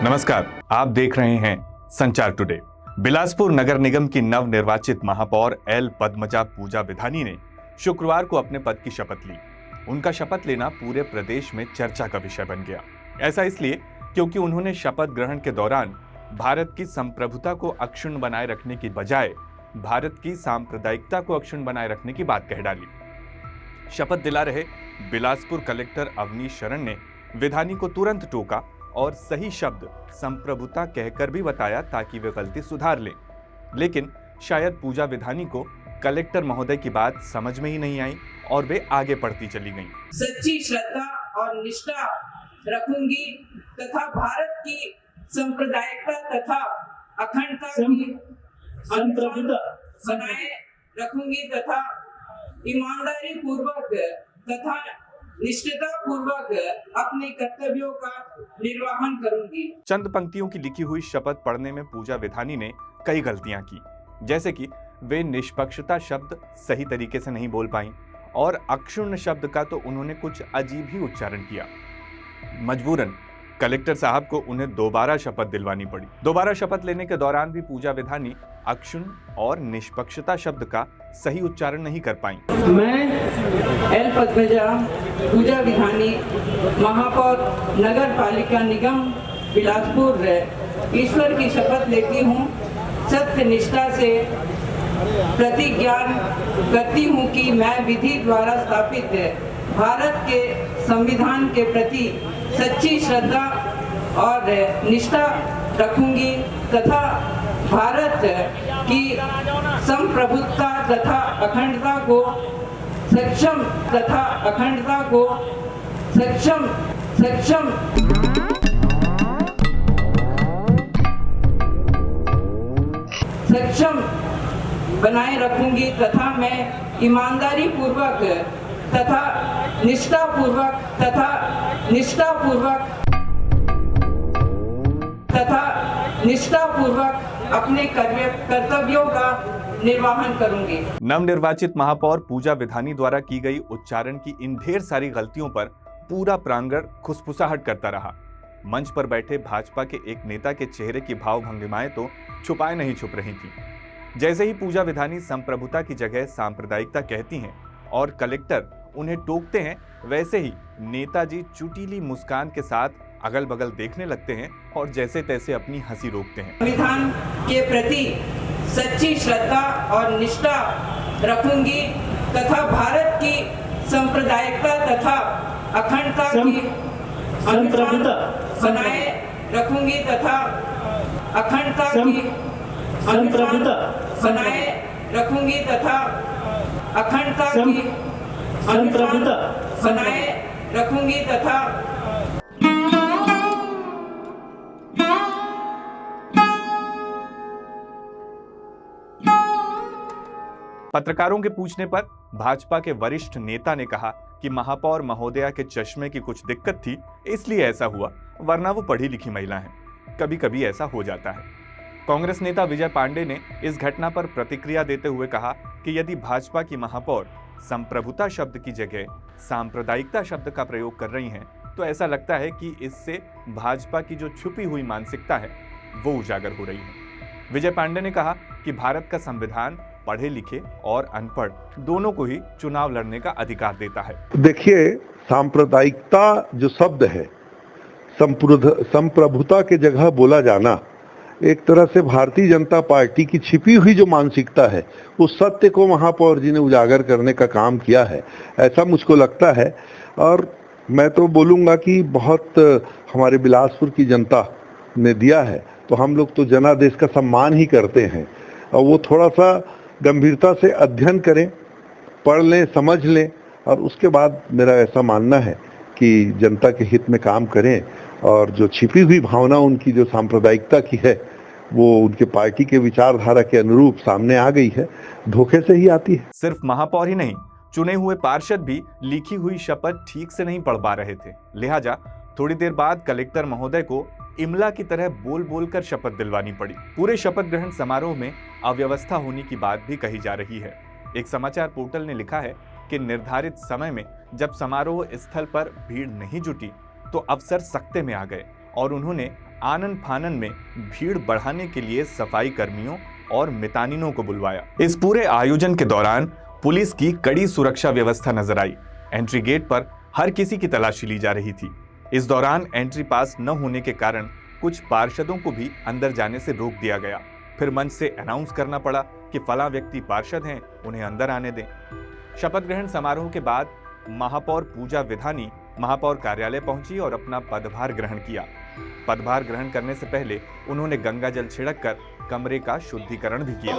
नमस्कार, आप देख रहे हैं संचार टुडे। बिलासपुर नगर निगम की नव निर्वाचित महापौर एल पद्मजा पूजा विधानी ने शुक्रवार को अपने पद की शपथ ली। उनका शपथ लेना पूरे प्रदेश में चर्चा का विषय बन गया। ऐसा इसलिए क्योंकि उन्होंने शपथ ग्रहण के दौरान भारत की संप्रभुता को अक्षुण्ण बनाए रखने की बजाय भारत की सांप्रदायिकता को अक्षुण्ण बनाए रखने की बात कह डाली। शपथ दिला रहे बिलासपुर कलेक्टर अवनीश शरण ने विधानी को तुरंत टोका और सही शब्द संप्रभुता कहकर भी बताया ताकि वे गलती सुधार लें। लेकिन शायद पूजा विधानी को कलेक्टर महोदय की बात समझ में ही नहीं आई और वे आगे बढ़ती चली गईं। सच्ची श्रद्धा और निष्ठा रखूंगी तथा भारत की सांप्रदायिकता तथा अखंडता की संप्रभुता बनाए रखूंगी तथा ईमानदारी पूर्वक तथा निष्ठता पूर्वक अपने कर्तव्यों का निर्वहन करूंगी। चंद पंक्तियों की लिखी हुई शपथ पढ़ने में पूजा विधानी ने कई गलतियां की, जैसे कि वे निष्पक्षता शब्द सही तरीके से नहीं बोल पाईं और अक्षुण्ण शब्द का तो उन्होंने कुछ अजीब ही उच्चारण किया। मजबूरन कलेक्टर साहब को उन्हें दोबारा शपथ दिलवानी पड़ी। दोबारा शपथ लेने के दौरान भी पूजा विधानी अक्षुण्ण और निष्पक्षता शब्द का सही उच्चारण नहीं कर पाई। मैं एल पद्मजा पूजा विधानी महापौर नगर पालिका निगम बिलासपुर ईश्वर की शपथ लेती हूँ। सत्य निष्ठा से प्रतिज्ञा करती हूँ कि मैं विधि द्वारा स्थापित भारत के संविधान के प्रति सच्ची श्रद्धा और निष्ठा रखूंगी तथा भारत की संप्रभुता तथा अखंडता को सक्षम बनाए रखूंगी तथा मैं ईमानदारी पूर्वक तथा निष्ठा पूर्वक अपने कर्तव्यों का निर्वहन करूंगी। नवनिर्वाचित महापौर पूजा विधानी द्वारा की गई उच्चारण की इन ढेर सारी गलतियों पर पूरा प्रांगण खुसफुसाहट करता रहा। मंच पर बैठे भाजपा के एक नेता के चेहरे की भाव भंगिमाएं तो छुपाए नहीं छुप रही थी। जैसे ही पूजा विधानी संप्रभुता की जगह सांप्रदायिकता कहती हैं और कलेक्टर उन्हें टोकते हैं, वैसे ही नेताजी चुटीली मुस्कान के साथ अगल बगल देखने लगते हैं और जैसे तैसे अपनी हंसी रोकते हैं। संविधान के प्रति सच्ची श्रद्धा और निष्ठा रखूंगी तथा भारत की सांप्रदायिकता तथा अखंडता की संप्रभुता बनाए रखूंगी तथा अखंडता की संप्रभुता बनाए रखूंगी तथा अखंडता की संप्रभुता बनाए रखूंगी तथा पत्रकारों के पूछने पर भाजपा के वरिष्ठ नेता ने कहा कि महापौर महोदया के चश्मे की कुछ दिक्कत थी, इसलिए ऐसा हुआ, वरना वो पढ़ी लिखी महिला हैं। कभी कभी ऐसा हो जाता है। कांग्रेस नेता विजय पांडे ने इस घटना पर प्रतिक्रिया देते हुए कहा कि यदि भाजपा की महापौर संप्रभुता शब्द की जगह सांप्रदायिकता शब्द का प्रयोग कर रही हैं, तो ऐसा लगता है कि इससे भाजपा की जो छुपी हुई मानसिकता है वो उजागर हो रही है। विजय पांडे ने कहा कि भारत का संविधान पढ़े लिखे और अनपढ़ दोनों को ही चुनाव लड़ने का अधिकार देता है। देखिए, सांप्रदायिकता जो शब्द है, संप्रभुता के जगह बोला जाना, एक तरह से भारतीय जनता पार्टी की छिपी हुई जो मानसिकता है, उस सत्य को महापौर जी ने उजागर करने का काम किया है, ऐसा मुझको लगता है। और मैं तो बोलूँगा कि बहुत हमारे बिलासपुर की जनता ने दिया है, तो हम लोग तो जनादेश का सम्मान ही करते हैं। और वो थोड़ा सा गंभीरता से अध्ययन करें, पढ़ लें, समझ लें, और उसके बाद मेरा ऐसा मानना है कि जनता के हित में काम करें। और जो छिपी हुई भावना उनकी जो सांप्रदायिकता की है, वो उनके पार्टी के विचारधारा के अनुरूप सामने आ गई है, धोखे से ही आती है। सिर्फ महापौर ही नहीं, चुने हुए पार्षद भी लिखी हुई शपथ ठीक से नहीं पढ़ पा रहे थे। लिहाजा थोड़ी देर बाद कलेक्टर महोदय को इमला की तरह बोल बोल कर शपथ दिलवानी पड़ी। पूरे शपथ ग्रहण समारोह में अव्यवस्था होने की बात भी कही जा रही है। एक समाचार पोर्टल ने लिखा है कि निर्धारित समय में जब समारोह स्थल पर भीड़ नहीं जुटी तो अफसर सख्ते में आ गए और उन्होंने आनन फानन में भीड़ बढ़ाने के लिए सफाई कर्मियों और मितानिनों को बुलवाया। इस पूरे आयोजन के दौरान पुलिस की कड़ी सुरक्षा व्यवस्था नजर आई। एंट्री गेट पर हर किसी की तलाशी ली जा रही थी। इस दौरान एंट्री पास न होने के कारण कुछ पार्षदों को भी अंदर जाने से रोक दिया गया। फिर मंच से अनाउंस करना पड़ा कि फलां व्यक्ति पार्षद हैं, उन्हें अंदर आने दें। शपथ ग्रहण समारोह के बाद महापौर पूजा विधानी महापौर कार्यालय पहुंची और अपना पदभार ग्रहण किया। पदभार ग्रहण करने से पहले उन्होंने गंगा जल छिड़क कर कमरे का शुद्धिकरण भी किया।